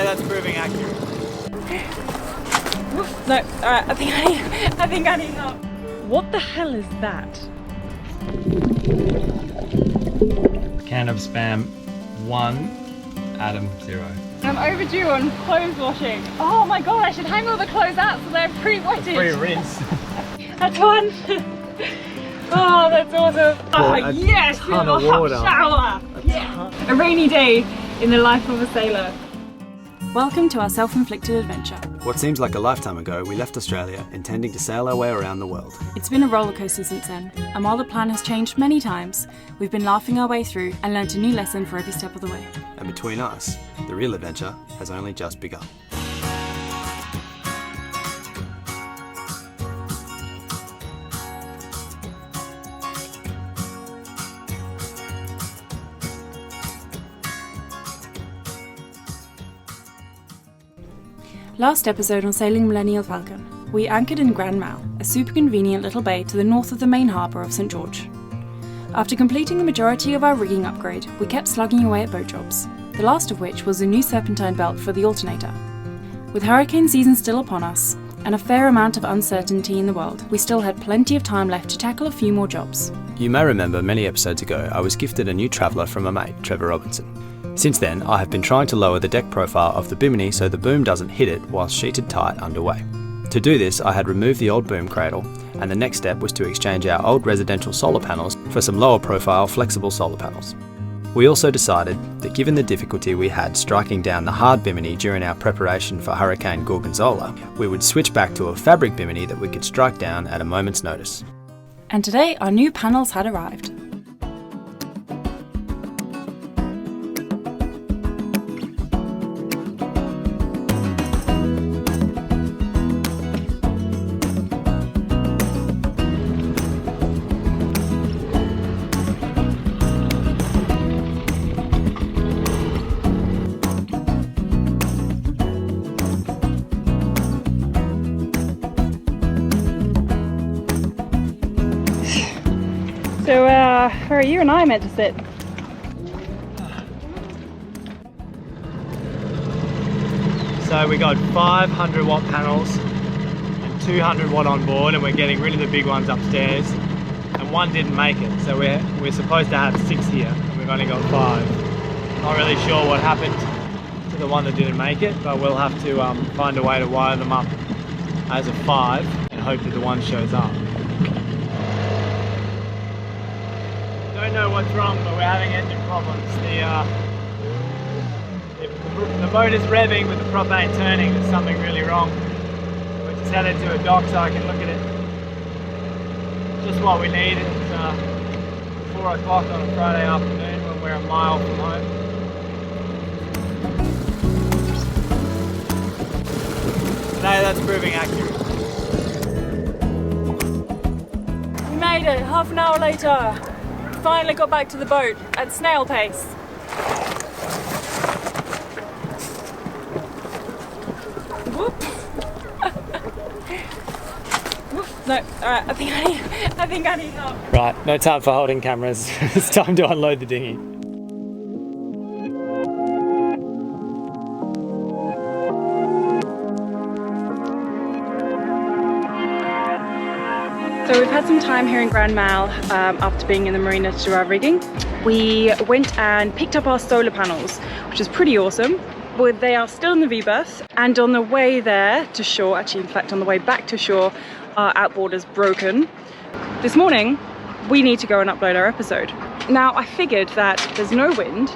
that's proving accurate. No, alright, I think I need help. What the hell is that? Can of Spam 1, Adam 0. I'm overdue on clothes washing. Oh my god, I should hang all the clothes out so they're pre-wetted. Pre-rinse. That's one. Oh, that's awesome. Oh, yes, a of hot water. shower. Yeah. A rainy day in the life of a sailor. Welcome to our self-inflicted adventure. What seems like a lifetime ago, we left Australia intending to sail our way around the world. It's been a rollercoaster since then, and while the plan has changed many times, we've been laughing our way through and learnt a new lesson for every step of the way. And between us, the real adventure has only just begun. Last episode on Sailing Millennial Falcon, we anchored in Grand Mall, a super convenient little bay to the north of the main harbour of St George. After completing the majority of our rigging upgrade, we kept slugging away at boat jobs, the last of which was a new serpentine belt for the alternator. With hurricane season still upon us, and a fair amount of uncertainty in the world, we still had plenty of time left to tackle a few more jobs. You may remember many episodes ago, I was gifted a new traveller from a mate, Trevor Robinson. Since then, I have been trying to lower the deck profile of the Bimini so the boom doesn't hit it whilst sheeted tight underway. To do this, I had removed the old boom cradle, and the next step was to exchange our old residential solar panels for some lower profile flexible solar panels. We also decided that given the difficulty we had striking down the hard Bimini during our preparation for Hurricane Gorgonzola, we would switch back to a fabric Bimini that we could strike down at a moment's notice. And today our new panels had arrived. So where are you and I meant to sit? So we got 500 watt panels and 200 watt on board, and we're getting rid of the big ones upstairs, and one didn't make it, so we're supposed to have 6 here and we've only got 5. Not really sure what happened to the one that didn't make it, but we'll have to find a way to wire them up as a 5 and hope that the one shows up. Don't know what's wrong, but we're having engine problems. The boat is revving, but the prop ain't turning. There's something really wrong. We're just headed to a dock so I can look at it. Just what we need. It's 4 o'clock on a Friday afternoon when we're a mile from home. Today that's proving accurate. We made it, half an hour later. Finally got back to the boat at snail pace. Whoops. Whoops. No, alright, I think I need help. Right, no time for holding cameras. It's time to unload the dinghy. So we've had some time here in Grand Mall after being in the marina to do our rigging. We went and picked up our solar panels, which is pretty awesome. But they are still in the V-berth, and on the way there to shore, actually in fact on the way back to shore, our outboard is broken. This morning we need to go and upload our episode. Now I figured that there's no wind,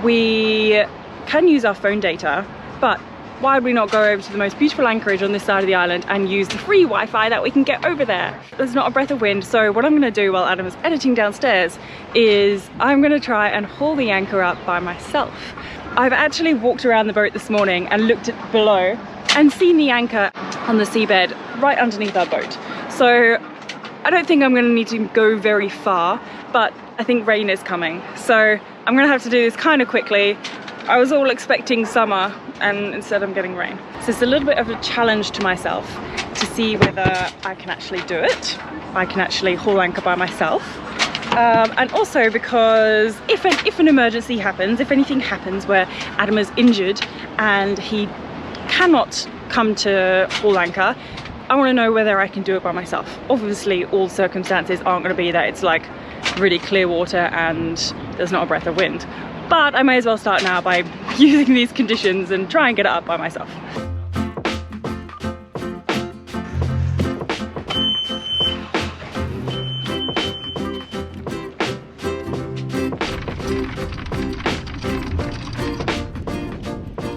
we can use our phone data, but why would we not go over to the most beautiful anchorage on this side of the island and use the free Wi-Fi that we can get over there? There's not a breath of wind, so what I'm going to do while Adam is editing downstairs is I'm going to try and haul the anchor up by myself. I've actually walked around the boat this morning and looked at below and seen the anchor on the seabed right underneath our boat. So I don't think I'm going to need to go very far, but I think rain is coming. So I'm going to have to do this kind of quickly. I was all expecting summer and instead I'm getting rain. So it's a little bit of a challenge to myself to see whether I can actually do it. I can actually haul anchor by myself. and also because if an emergency happens, if anything happens where Adam is injured and he cannot come to haul anchor, I want to know whether I can do it by myself. Obviously all circumstances aren't going to be that it's like really clear water and there's not a breath of wind, but I may as well start now by using these conditions and try and get it up by myself.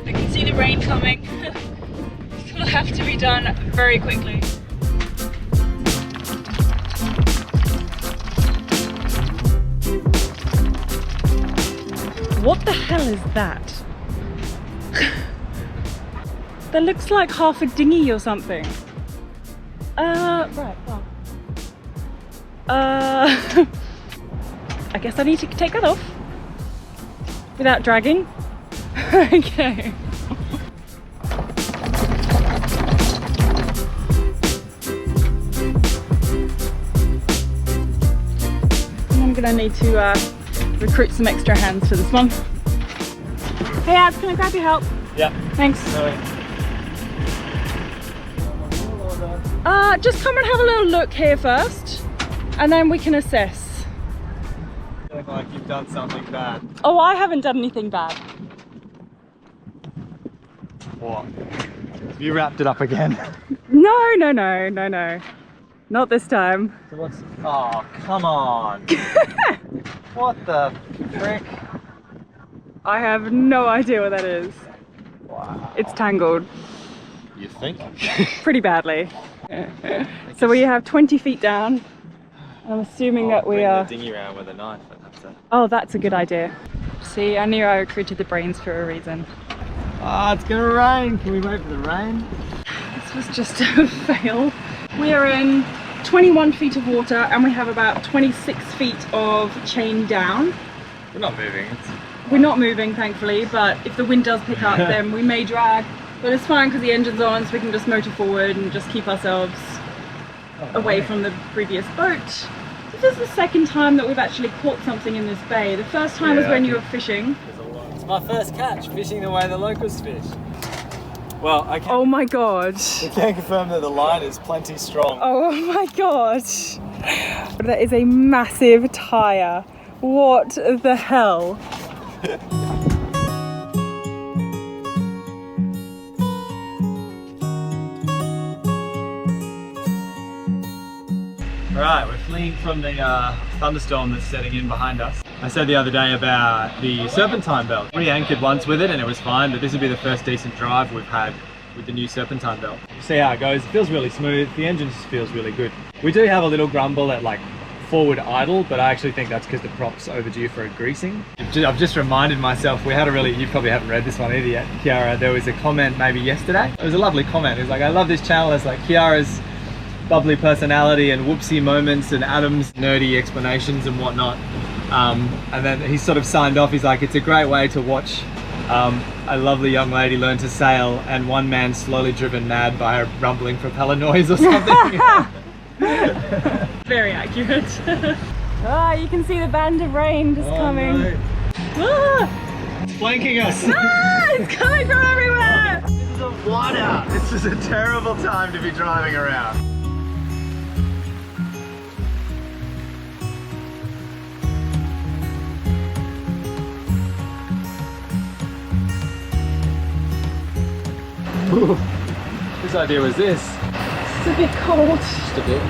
I can see the rain coming. This will have to be done very quickly. What the hell is that? That looks like half a dinghy or something. Right, well. I guess I need to take that off without dragging. Okay. I'm gonna need to recruit some extra hands for this one. Hey Ads, can I grab your help? Yeah. Thanks. Sorry. Just come and have a little look here first, and then we can assess. I feel like you've done something bad. Oh, I haven't done anything bad. What? Have you wrapped it up again? No, no, no, no, no. Not this time. So what's... Oh, come on. What the frick? I have no idea what that is. Wow. It's tangled You think? pretty badly. So we have 20 feet down. I'm assuming that we are... the dinghy around with a knife. Oh, that's a good idea. See, I knew I recruited the brains for a reason. Ah, it's gonna rain. Can we wait for the rain? This was just a fail. We are in 21 feet of water and we have about 26 feet of chain down. We're not moving. We're not moving, thankfully, but if the wind does pick up, then we may drag. But it's fine because the engine's on, so we can just motor forward and just keep ourselves away from the previous boat. This is the second time that we've actually caught something in this bay. The first time was when you were fishing. It's my first catch, fishing the way the locals fish. Well, I can, Oh my god. we can confirm that the line is plenty strong. Oh my god. That is a massive tyre. What the hell? Alright, we're fleeing from the thunderstorm that's setting in behind us. I said the other day about the Serpentine belt. Re-anchored once with it and it was fine, but this would be the first decent drive we've had with the new Serpentine belt. See how it goes. It feels really smooth. The engine just feels really good. We do have a little grumble at like forward idle, but I actually think that's because the prop's overdue for a greasing. I've just reminded myself, we had a really, you probably haven't read this one either yet, Kiara, there was a comment maybe yesterday. It was a lovely comment. It was like, I love this channel. It's like Kiara's bubbly personality and whoopsie moments and Adam's nerdy explanations and whatnot. And then he sort of signed off, he's like, it's a great way to watch a lovely young lady learn to sail and one man slowly driven mad by a rumbling propeller noise or something. Very accurate. Ah, you can see the band of rain just coming. No. Ah, It's flanking us. ah, it's coming from everywhere. This is a whiteout. This is a terrible time to be driving around. Ooh, whose idea was this? It's a bit cold. Just a bit.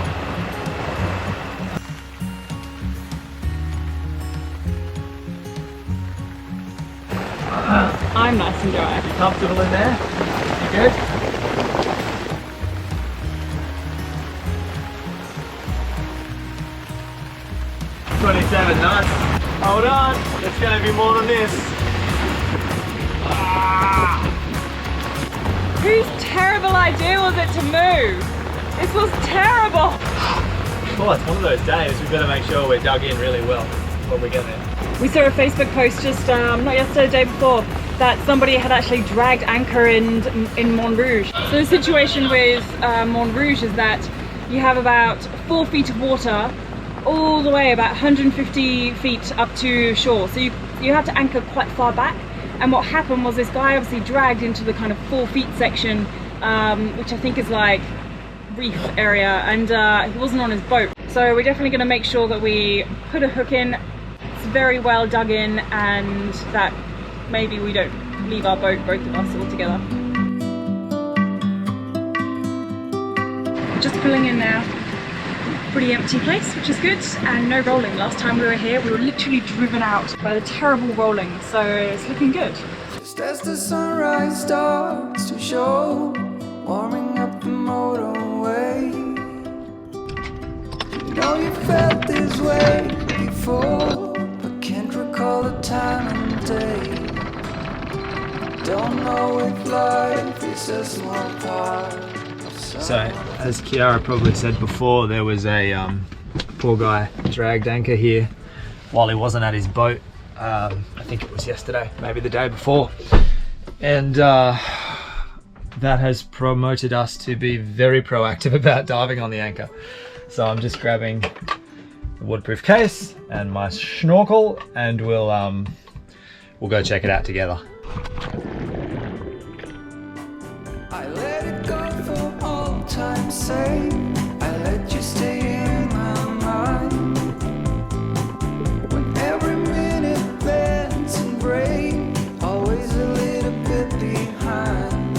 I'm nice and dry. You comfortable in there? You good? $27 knots. Hold on, it's gonna be more than this. Ah! Whose terrible idea was it to move? This was terrible. Oh, it's one of those days. We better make sure we're dug in really well when we get there. We saw a Facebook post just, not yesterday, the day before, that somebody had actually dragged anchor in Montrouge. So the situation with Montrouge is that you have about 4 feet of water all the way about 150 feet up to shore, so you had to anchor quite far back. And what happened was this guy obviously dragged into the kind of 4 feet section, which I think is like reef area, and he wasn't on his boat. So we're definitely going to make sure that we put a hook in, it's very well dug in, and that maybe we don't leave our boat, both of us, all together. Just pulling in now. Pretty empty place, which is good, and no rolling. Last time we were here, we were literally driven out by the terrible rolling, so it's looking good. Just as the sunrise starts to show, warming up the motorway. You know you felt this way before, but can't recall the time and day. Don't know if life is a small part. So, as Kiara probably said before, there was a poor guy dragged anchor here while he wasn't at his boat. I think it was yesterday, maybe the day before. And that has promoted us to be very proactive about diving on the anchor. So I'm just grabbing the waterproof case and my snorkel, and we'll go check it out together. I let it go for all time's sake. I let you stay in my mind. When every minute bends and breaks, always a little bit behind.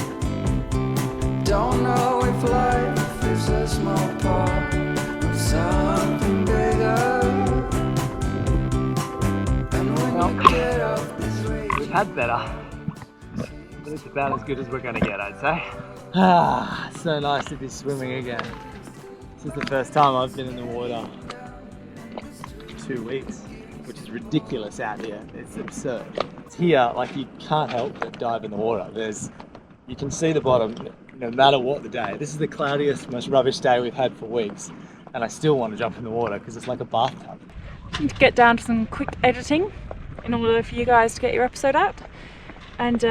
Don't know if life is a small part of something bigger. And when you get off this way, We've had better, but it's about as good as we're gonna get, I'd say. Ah, so nice to be swimming again. This is the first time I've been in the water in 2 weeks, which is ridiculous out here. It's absurd. It's here, like, you can't help but dive in the water. You can see the bottom no matter what the day. This is the cloudiest, most rubbish day we've had for weeks, and I still want to jump in the water because it's like a bathtub. Need to get down to some quick editing in order for you guys to get your episode out, and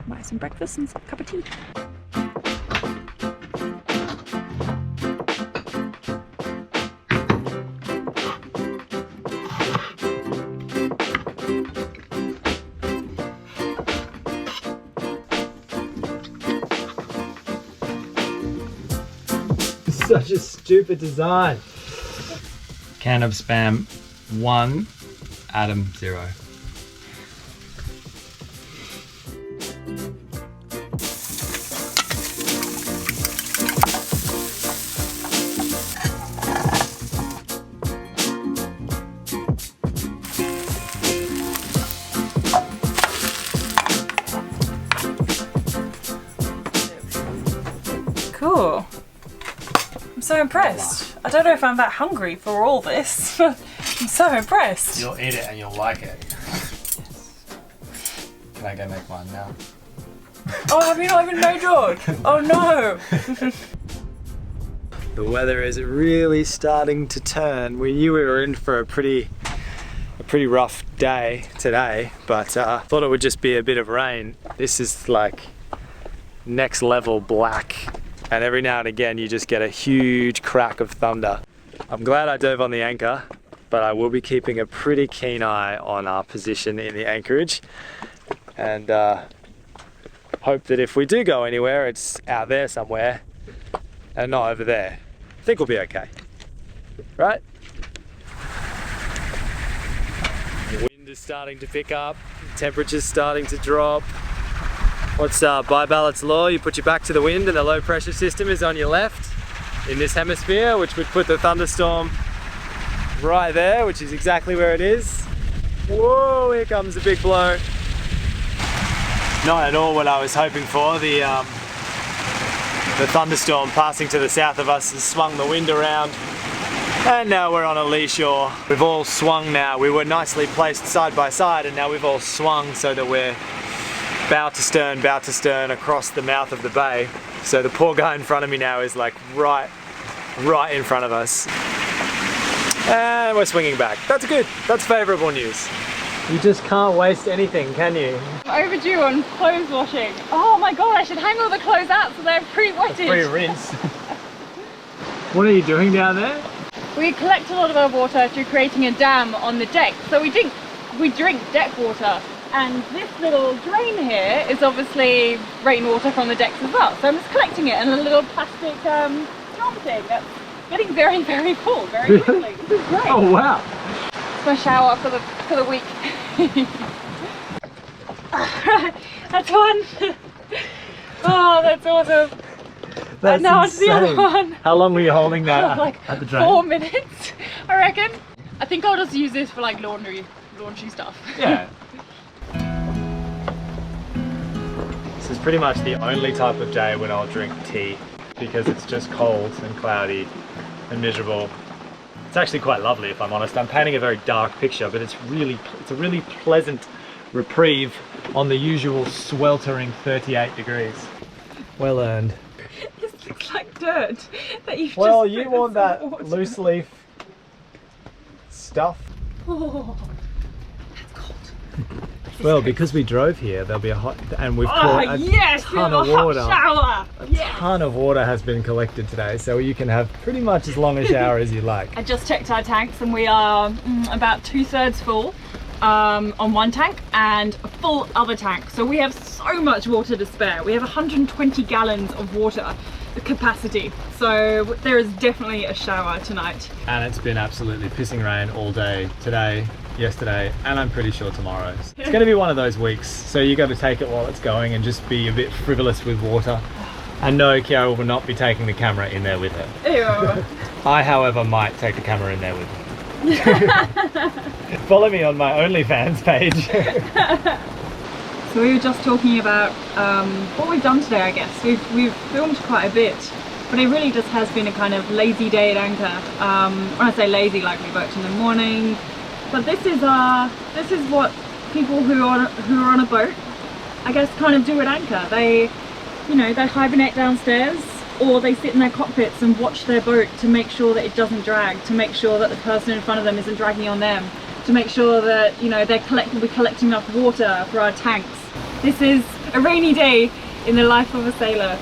might have some breakfast and some cup of tea. Such a stupid design. Can of Spam 1, Adam 0. Cool. I'm so impressed. I don't know if I'm that hungry for all this. I'm so impressed. You'll eat it and you'll like it. Can I go make mine now? Oh, have you not even measured? Oh no! The weather is really starting to turn. We knew we were in for a pretty rough day today, but thought it would just be a bit of rain. This is like next level black, and every now and again you just get a huge crack of thunder. I'm glad I dove on the anchor, but I will be keeping a pretty keen eye on our position in the anchorage, and hope that if we do go anywhere, it's out there somewhere and not over there. I think we'll be okay, right? The wind is starting to pick up, temperature's starting to drop. What's by Ballard's law? You put your back to the wind and the low pressure system is on your left in this hemisphere, which would put the thunderstorm right there, which is exactly where it is. Whoa, here comes a big blow. Not at all what I was hoping for. The thunderstorm passing to the south of us has swung the wind around, and now we're on a lee shore. We've all swung now. We were nicely placed side by side, and now we've all swung so that we're bow to stern across the mouth of the bay. So the poor guy in front of me now is like right in front of us. And we're swinging back. That's good. That's favourable news. You just can't waste anything, can you? I'm overdue on clothes washing. Oh my god, I should hang all the clothes out so they're pre-wetted. Pre-rinse. What are you doing down there? We collect a lot of our water through creating a dam on the deck. So we drink deck water. And this little drain here is obviously rainwater from the decks as well. So I'm just collecting it in a little plastic drum thing that's getting very, very full very quickly. This is great. Oh wow! It's my shower for the week. That's one. Oh, that's awesome. That's and now it's the other insane. one. How long were you holding that Like at the drain? 4 minutes, I reckon. I think I'll just use this for like laundry stuff. Yeah. This is pretty much the only type of day when I'll drink tea because it's just cold and cloudy and miserable. It's actually quite lovely, if I'm honest. I'm painting a very dark picture, but it's a really pleasant reprieve on the usual sweltering 38 degrees. Well earned. This looks like dirt that you've Well, just you put want in that some water. loose leaf stuff. Oh, that's cold. Well, because we drove here, there'll be a hot, and we've Oh poured a yes, ton a of hot water. shower. A Yes. ton of water has been collected today, so you can have pretty much as long a shower as you like. I just checked our tanks and we are about 2/3 full on one tank and a full other tank. So we have so much water to spare. We have 120 gallons of water capacity. So there is definitely a shower tonight. And it's been absolutely pissing rain all day today, yesterday, and I'm pretty sure tomorrow. It's going to be one of those weeks, so you got to take it while it's going and just be a bit frivolous with water. And no, Kiara will not be taking the camera in there with her. Ew. I, however, might take the camera in there with me. Follow me on my OnlyFans page. So we were just talking about what we've done today, I guess. We've filmed quite a bit, but it really just has been a kind of lazy day at anchor. When I say lazy, like we worked in the morning, but this is what people who are on a boat, I guess, kind of do at anchor. They hibernate downstairs, or they sit in their cockpits and watch their boat to make sure that it doesn't drag, to make sure that the person in front of them isn't dragging on them, to make sure that we collect enough water for our tanks. This is a rainy day in the life of a sailor.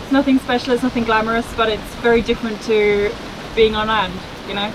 It's nothing special, it's nothing glamorous, but it's very different to being on land, you know?